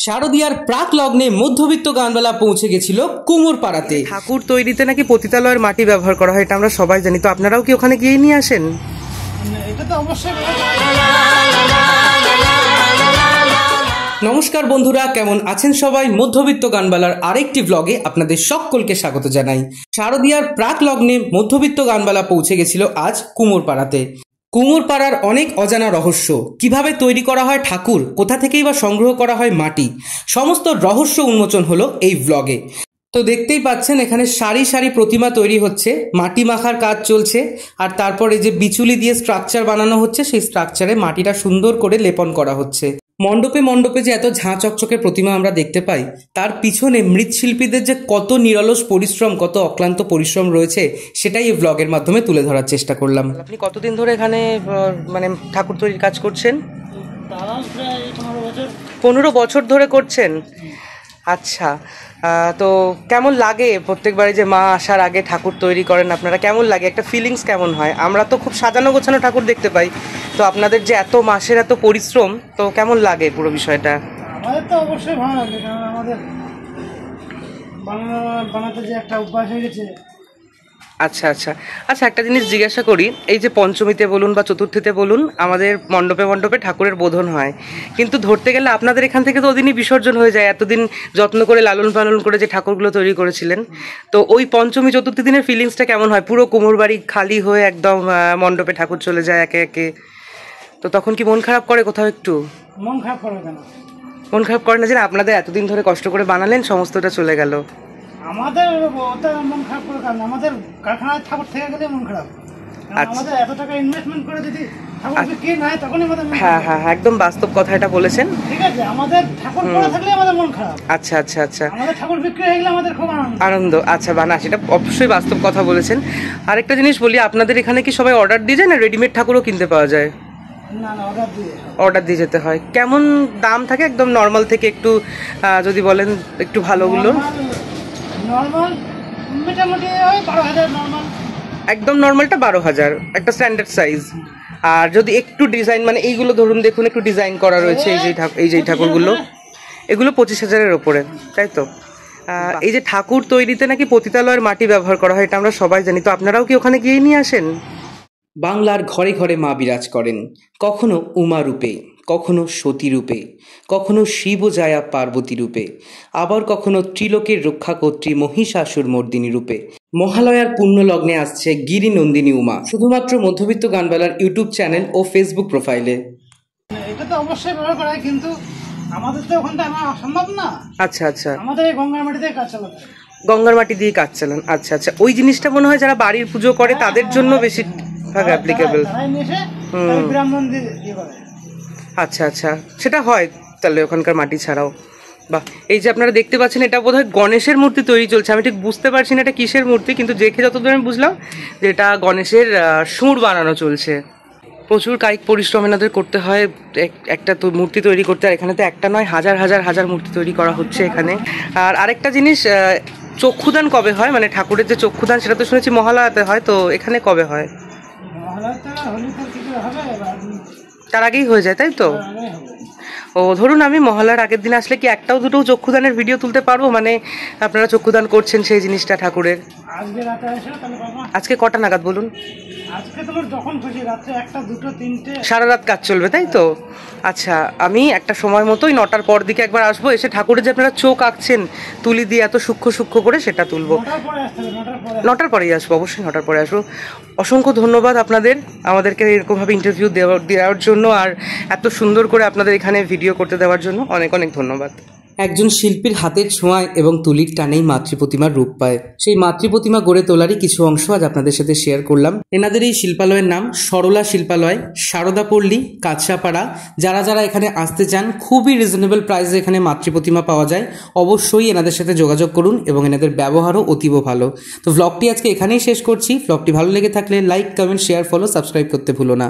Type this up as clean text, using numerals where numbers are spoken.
শারদীয়ার প্রাক লগ্নে মধ্যবিত্ত গানবালা পৌঁছে গেছিল কুমোরপাড়াতে। ঠাকুর তৈরিতে নাকি পতিতালয়ের মাটি ব্যবহার করা হয়, এটা আমরা সবাই জানি। তো আপনারাও কি ওখানে গিয়ে নিয়ে আসেন? এটা তো অবশ্যই। নমস্কার বন্ধুরা, কেমন আছেন সবাই? মধ্যবিত্ত গানবালার আরেকটি ব্লগে আপনাদের সকলকে স্বাগত জানাই। শারদীয়ার প্রাক লগ্নে মধ্যবিত্ত গানবালা পৌঁছে গেছিল আজ কুমোরপাড়াতে। কুমোরপাড়ার অনেক অজানা রহস্য, কিভাবে তৈরি করা হয় ঠাকুর, কোথা থেকেই বা সংগ্রহ করা হয় মাটি, সমস্ত রহস্য উন্মোচন হলো এই ব্লগে। তো দেখতেই পাচ্ছেন এখানে সারি সারি প্রতিমা তৈরি হচ্ছে, মাটি মাখার কাজ চলছে, আর তারপরে যে বিচুলি দিয়ে স্ট্রাকচার বানানো হচ্ছে, সেই স্ট্রাকচারে মাটিটা সুন্দর করে লেপন করা হচ্ছে। মণ্ডপে মণ্ডপে যে এত ঝাঁ চকচকে প্রতিমা আমরা দেখতে পাই, তার পিছনে মৃৎশিল্পীদের যে কত নিরলস পরিশ্রম, কত অক্লান্ত পরিশ্রম রয়েছে, সেটাই এই ব্লগের মাধ্যমে তুলে ধরার চেষ্টা করলাম। আপনি কতদিন ধরে এখানে মানে ঠাকুর তৈরির কাজ করছেন? 15 বছর ধরে করছেন। আচ্ছা, তো কেমন লাগে প্রত্যেকবারে যে মা আসার আগে ঠাকুর তৈরি করেন আপনারা? কেমন লাগে, একটা ফিলিংস কেমন হয়? আমরা তো খুব সাজানো গোছানো ঠাকুর দেখতে পাই, তো আপনাদের যে এত মাসের এত পরিশ্রম, তো কেমন লাগে পুরো বিষয়টা? আমাদের তো অবশ্যই ভালো লাগে, কারণ আমাদের বানাতে যে একটা অভ্যাস হয়ে গেছে। আচ্ছা আচ্ছা আচ্ছা, একটা জিনিস জিজ্ঞাসা করি, এই যে পঞ্চমীতে বলুন বা চতুর্থীতে বলুন, আমাদের মণ্ডপে মণ্ডপে ঠাকুরের বোধন হয়, কিন্তু ধরতে গেলে আপনাদের এখান থেকে তো ওদিনই বিসর্জন হয়ে যায়। এতদিন যত্ন করে লালন পালন করে যে ঠাকুরগুলো তৈরি করেছিলেন, তো ওই পঞ্চমী চতুর্থী দিনের ফিলিংসটা কেমন হয়? পুরো কুমোর বাড়ি খালি হয়ে একদম মণ্ডপে ঠাকুর চলে যায় একে একে, তো তখন কি মন খারাপ করে কোথাও একটু? মন খারাপ করে কেন? মন খারাপ করে না যে আপনাদের এতদিন ধরে কষ্ট করে বানালেন, সমস্তটা চলে গেল? আমাদের ওটা মন খারাপ করে কারণ আমাদের কারখানায় ঠাকুর থেকে গেলে মন খারাপ। আমাদের এত টাকা ইনভেস্টমেন্ট করে যদি ঠাকুর বিক্রি না হয়, তখনই আমাদের হ্যাঁ হ্যাঁ একদম বাস্তব কথা এটা বলেছেন। ঠিক আছে, আমাদের ঠাকুর পড়ে থাকলে আমাদের মন খারাপ। আচ্ছা আচ্ছা আচ্ছা, আমাদের ঠাকুর বিক্রি হয়ে গেলে আমাদের খুব আনন্দ। আচ্ছা বানা, সেটা অবশ্যই বাস্তব কথা বলেছেন। আরেকটা জিনিস বলি, আপনাদের এখানে কি সবাই অর্ডার দিয়ে যায় না রেডিমেড ঠাকুরও কিনতে পাওয়া যায়? না না, অর্ডার দিয়ে যেতে হয়। কেমন দাম থাকে একদম নর্মাল থেকে একটু যদি বলেন একটু ভালোগুলো? নর্মাল মোটামুটি ওই 12,000। নর্মাল একদম নর্মালটা 12,000, একটা স্ট্যান্ডার্ড সাইজ। আর যদি একটু ডিজাইন, মানে এইগুলো ধরুন দেখুন একটু ডিজাইন করা রয়েছে, এই যে ঠাকুরগুলো, এগুলো 25,000-এর ওপরে, তাই তো? এই যে ঠাকুর তৈরিতে নাকি পতিতালয়ের মাটি ব্যবহার করা হয়, এটা আমরা সবাই জানি। তো আপনারাও কি ওখানে গিয়ে নিয়ে আসেন? বাংলার ঘরে ঘরে মা বিরাজ করেন, কখনো উমা রূপে, কখনো সতী রূপে, কখনো শিবজায়া পার্বতী রূপে, আবার কখনো ত্রিলোকের রক্ষাকর্ত্রী মহিষাসুর মর্দিনী রূপে। মহালয়ার পুণ্য লগ্নে আসছে গিরি নন্দিনী উমা, শুধুমাত্র মধ্যবিত্ত গানবালার ইউটিউব চ্যানেল ও ফেসবুক প্রোফাইলে। এটা তো অবশ্যই ব্যবহার করা হয়, কিন্তু আমাদের তো ওখানটা সম্ভব না। আচ্ছা আচ্ছা, আমাদের গঙ্গার মাটিতে কাজ চালাতে, গঙ্গার মাটি দিয়ে কাজ চালান। আচ্ছা আচ্ছা, ওই জিনিসটা মনে হয় যারা বাড়ির পুজো করে তাদের জন্য বেশি অ্যাপ্লিকেবল। আচ্ছা আচ্ছা, সেটা হয় তাহলে ওখানকার মাটি ছাড়াও। বাহ, এই যে আপনারা দেখতে পাচ্ছেন, এটা বোধহয় গণেশের মূর্তি তৈরি চলছে। আমি ঠিক বুঝতে পারছি না এটা কিসের মূর্তি, কিন্তু দেখে যতদূর আমি বুঝলাম যে এটা গণেশের সুর বানানো চলছে। প্রচুর কায়িক পরিশ্রম এনাদের করতে হয় একটা তো মূর্তি তৈরি করতে, আর এখানে তো একটা নয়, হাজার হাজার হাজার মূর্তি তৈরি করা হচ্ছে এখানে। আর আরেকটা জিনিস, চক্ষুদান কবে হয়? মানে ঠাকুরের যে চক্ষুদান, সেটা তো শুনেছি মহালয়াতে হয়, তো এখানে কবে হয়? তার আগেই হয়ে যায়, তাই তো? ও, ধরুন আমি মহালয়ার আগের দিন আসলে কি একটাও দুটো চক্ষুদানের ভিডিও তুলতে পারবো? মানে আপনারা চক্ষুদান করছেন সেই জিনিসটা ঠাকুরের। আজকে কটা নাগাদ বলুন? সারা রাত কাজ চলবে, তাই তো? আচ্ছা, আমি একটা সময় মতোই 9টার পর দিকে একবার আসবো, এসে ঠাকুরের যে আপনারা চোখ আঁকছেন তুলি দিয়ে এত সূক্ষ্ম সূক্ষ্ম করে, সেটা তুলবো। 9টার পরেই আসবো, অবশ্যই 9টার পরে আসবো। অসংখ্য ধন্যবাদ আপনাদের, আমাদেরকে এরকমভাবে ইন্টারভিউ দেওয়ার জন্য, আর এত সুন্দর করে আপনাদের এখানে ভিডিও করতে দেওয়ার জন্য অনেক অনেক ধন্যবাদ। একজন শিল্পীর হাতের ছোঁয়ায় এবং তুলির টানেই মাতৃপ্রতিমার রূপ পায়। সেই মাতৃপ্রতিমা গড়ে তোলারই কিছু অংশ আজ আপনাদের সাথে শেয়ার করলাম। এনাদের এই শিল্পালয়ের নাম সরলা শিল্পালয়, সারদাপল্লী, কাছাপাড়া। যারা যারা এখানে আসতে চান, খুবই রিজনেবল প্রাইসে এখানে মাতৃপ্রতিমা পাওয়া যায়। অবশ্যই এনাদের সাথে যোগাযোগ করুন, এবং এনাদের ব্যবহারও অতীব ভালো। তো ভ্লগটি আজকে এখানেই শেষ করছি। ভ্লগটি ভালো লেগে থাকলে like, comment, share, follow, subscribe করতে ভুলো না।